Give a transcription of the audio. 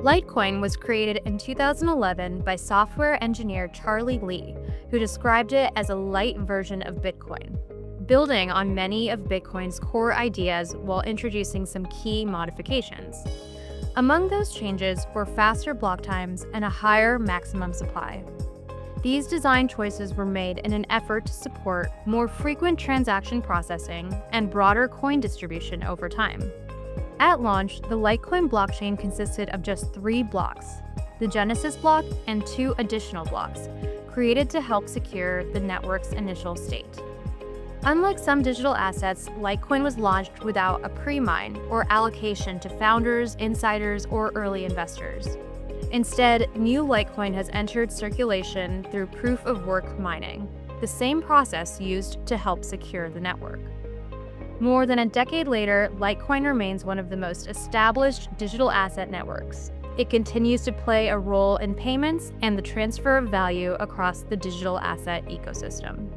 Litecoin was created in 2011 by software engineer Charlie Lee, who described it as a light version of Bitcoin, building on many of Bitcoin's core ideas while introducing some key modifications. Among those changes were faster block times and a higher maximum supply. These design choices were made in an effort to support more frequent transaction processing and broader coin distribution over time. At launch, the Litecoin blockchain consisted of just 3 blocks, the Genesis block and 2 additional blocks, created to help secure the network's initial state. Unlike some digital assets, Litecoin was launched without a pre-mine or allocation to founders, insiders, or early investors. Instead, new Litecoin has entered circulation through proof-of-work mining, the same process used to help secure the network. More than a decade later, Litecoin remains one of the most established digital asset networks. It continues to play a role in payments and the transfer of value across the digital asset ecosystem.